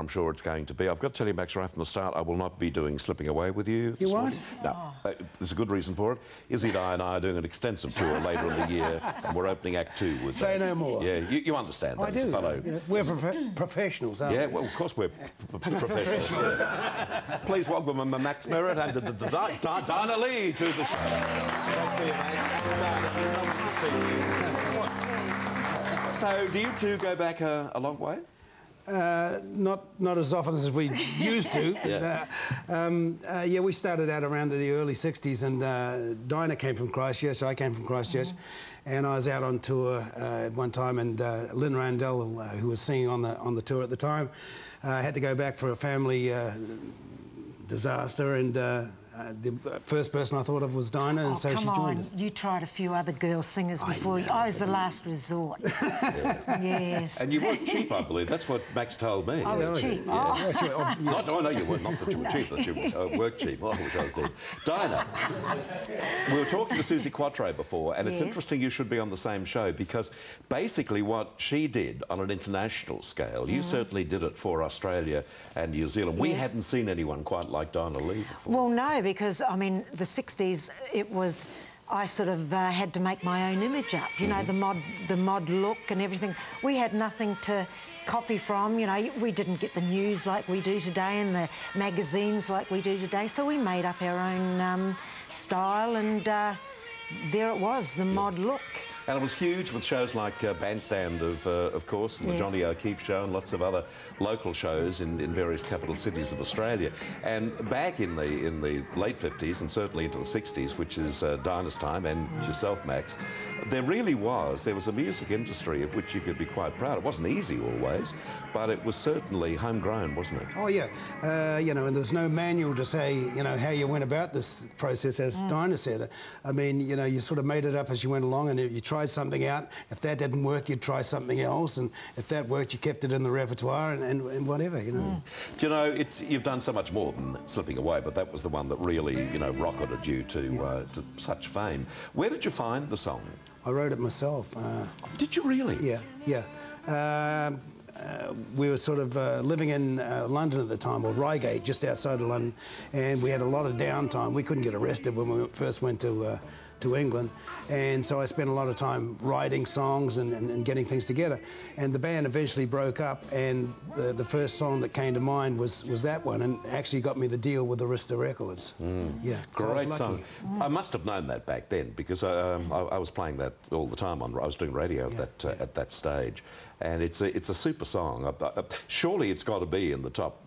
I'm sure it's going to be. I've got to tell you, Max, right from the start, I will not be doing Slipping Away with you. You won't? No. There's a good reason for it. Izzy, Di and I are doing an extensive tour later in the year, and we're opening Act 2 with... Say no more. Yeah, you understand that. I do. Fellow. You know, we're professionals, aren't we? Yeah, well, of course we're professionals. Yeah. Please welcome Max Merritt and Dinah Lee to the show. Nice to see you, Max. So, do you two go back a long way? Not as often as we used to. Yeah. Yeah, we started out around the early 60s, and Dinah came from Christchurch, I came from Christchurch, and I was out on tour at one time, and Lynn Randell, who was singing on the tour at the time, had to go back for a family disaster, and the first person I thought of was Dinah, and so she joined us. You tried a few other girl singers before. I was the last resort. Yes. And you weren't cheap, I believe. That's what Max told me. I was cheap. Yeah. Oh. Not, I know you weren't. Not that you were cheap, that you worked cheap. Oh, I wish I was dead. Dinah, we were talking to Susie Quattro before, and it's interesting you should be on the same show, because basically what she did on an international scale, you certainly did it for Australia and New Zealand. We hadn't seen anyone quite like Dinah Lee before. Well, no, because, I mean, the 60s, it was... I sort of had to make my own image up, you know, the mod look and everything. We had nothing to copy from, you know. We didn't get the news like we do today and the magazines like we do today, so we made up our own style, and there it was, the mod look. And it was huge with shows like Bandstand, of course, and the Johnny O'Keefe show, and lots of other local shows in various capital cities of Australia. And back in the late 50s, and certainly into the 60s, which is Dinah's time, and yourself, Max, there was a music industry of which you could be quite proud. It wasn't easy always, but it was certainly homegrown, wasn't it? Oh, yeah. You know, and there's no manual to say, you know, how you went about this process, as Dinah said. I mean, you know, you sort of made it up as you went along, and you tried something out. If that didn't work, you'd try something else, and if that worked, you kept it in the repertoire, and whatever, you know. Do you know, you've done so much more than Slipping Away, but that was the one that really, you know, rocketed you to such fame. Where did you find the song? I wrote it myself. Did you really? Yeah, yeah. We were sort of living in London at the time, or Reigate, just outside of London, and we had a lot of downtime. We couldn't get arrested when we first went to England, and so I spent a lot of time writing songs and getting things together. And the band eventually broke up, and the first song that came to mind was that one, and actually got me the deal with Arista Records. Yeah, great song. I must have known that back then, because I was playing that all the time. I was doing radio at that stage, and it's a super song. Surely it's got to be in the top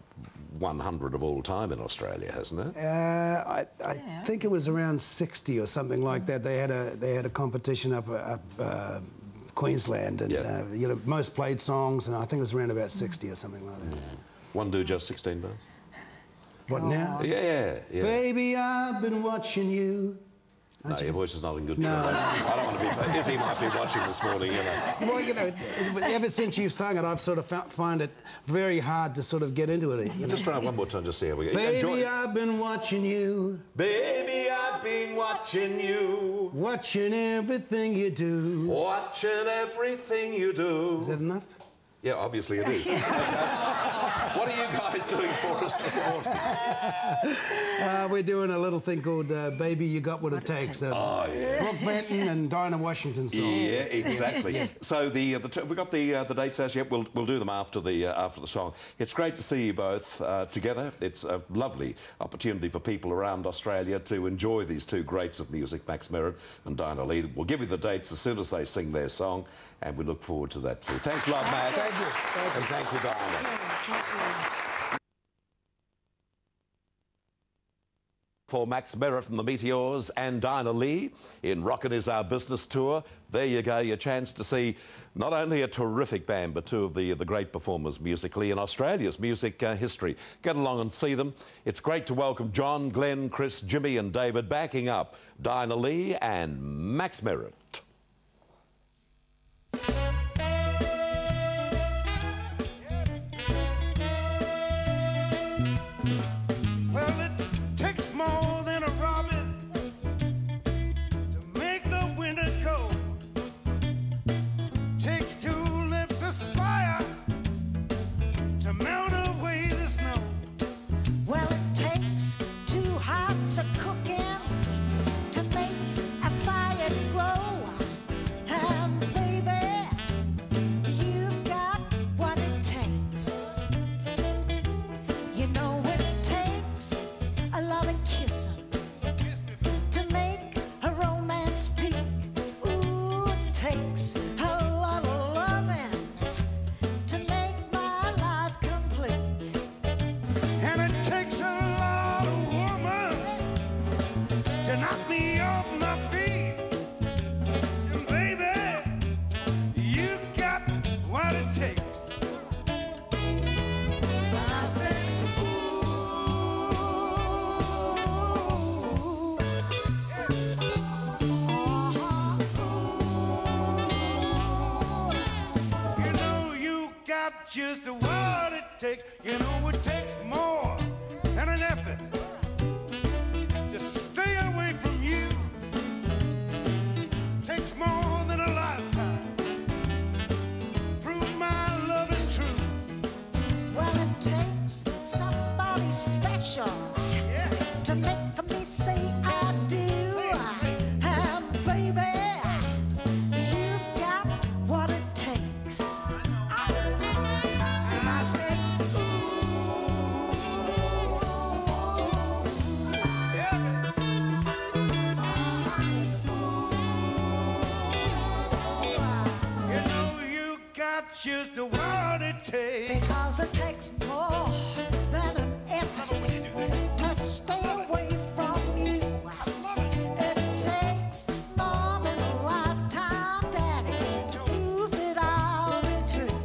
100 of all time in Australia, hasn't it? I think it was around 60 or something like that. They had a competition up Queensland, and you know, most played songs, and I think it was around about 60 or something like that. One do just 16 bars. What now? Yeah. Baby, I've been watching you. No, your voice is not in good tune. I don't want to be... Izzy might be watching this morning, you know. Well, you know, ever since you've sung it, I've sort of find it very hard to sort of get into it. You know? Just try it one more time, just see how we go. Baby, I've been watching you. Baby, I've been watching you. Watching everything you do. Watching everything you do. Is that enough? Yeah, obviously it is. Okay. What are you guys doing for us this morning? We're doing a little thing called Baby, You Got What It Takes. Brooke Benton and Dinah Washington song. Yeah, exactly. So we got the dates as yet. We'll do them after the song. It's great to see you both together. It's a lovely opportunity for people around Australia to enjoy these two greats of music, Max Merritt and Dinah Lee. We'll give you the dates as soon as they sing their song, and we look forward to that too. Thanks a lot, Max. Thank you. And thank you, Dinah. For Max Merritt and the Metours and Dinah Lee in Rockin' Is Our Business Tour. There you go, your chance to see not only a terrific band, but two of the great performers musically in Australia's music history. Get along and see them. It's great to welcome John, Glenn, Chris, Jimmy and David backing up Dinah Lee and Max Merritt. Melt away. away the snow. Well, it takes 2 hearts a cooking to make a fire grow. And baby, you've got what it takes. You know it takes a loving kissing to make a romance peak. Ooh, it takes a lot of loving to make my life complete. And it takes a lot of woman to knock me off my feet. And baby, you got what it takes. And I said, ooh, you know you got just what it takes. You know it takes more than an effort to stay away from you. Takes more than a lifetime. Prove my love is true. well, it takes somebody special Yeah. to make me say I do. And baby, you've got what it takes. And I said, You know you got just what it takes. because it takes more than an effort to stay away from you. It takes more than a lifetime, Daddy, to prove that I'll be true.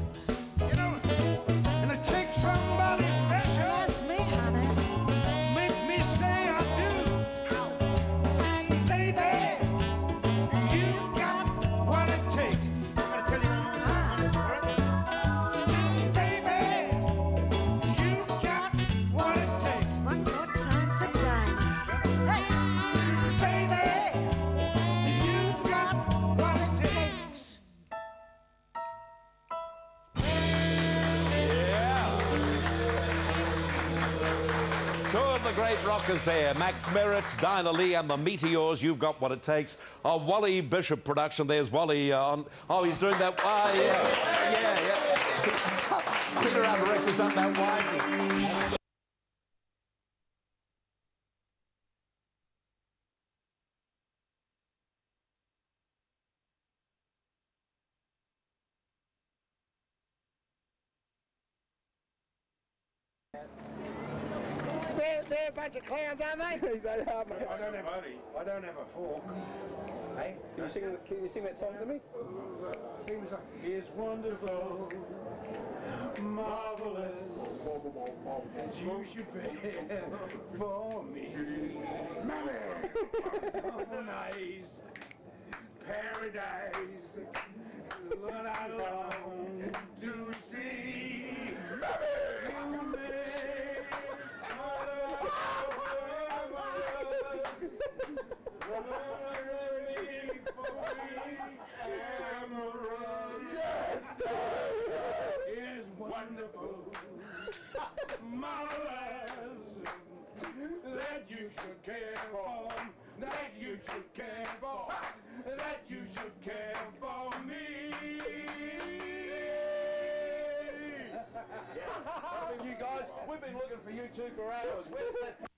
You know, and it takes somebody special. That's me, honey. Make me say I do. And Baby, you've got what it takes. I gotta tell you one more time, honey. Baby, you've got what it takes. one more time for Dinah. Hey, Baby, you've got what it takes. Two of the great rockers there, Max Merritt, Dinah Lee and the Metours, You've Got What It Takes. A Wally Bishop production. There's Wally on... Oh, he's doing that... Ah, yeah. Peter our director's up that wide. They're a bunch of clowns, aren't they? They are, mate. I don't have a fork. Hey, can you sing that song to me? Sing the song. It's wonderful, marvelous, and you should be for me. Mammy! Oh, nice. Paradise, what I long to see. Mammy! Is wonderful, marvelous, that you should care for, that you should care for, that you should care for me. You guys, we've been looking for you two for hours. Where's that?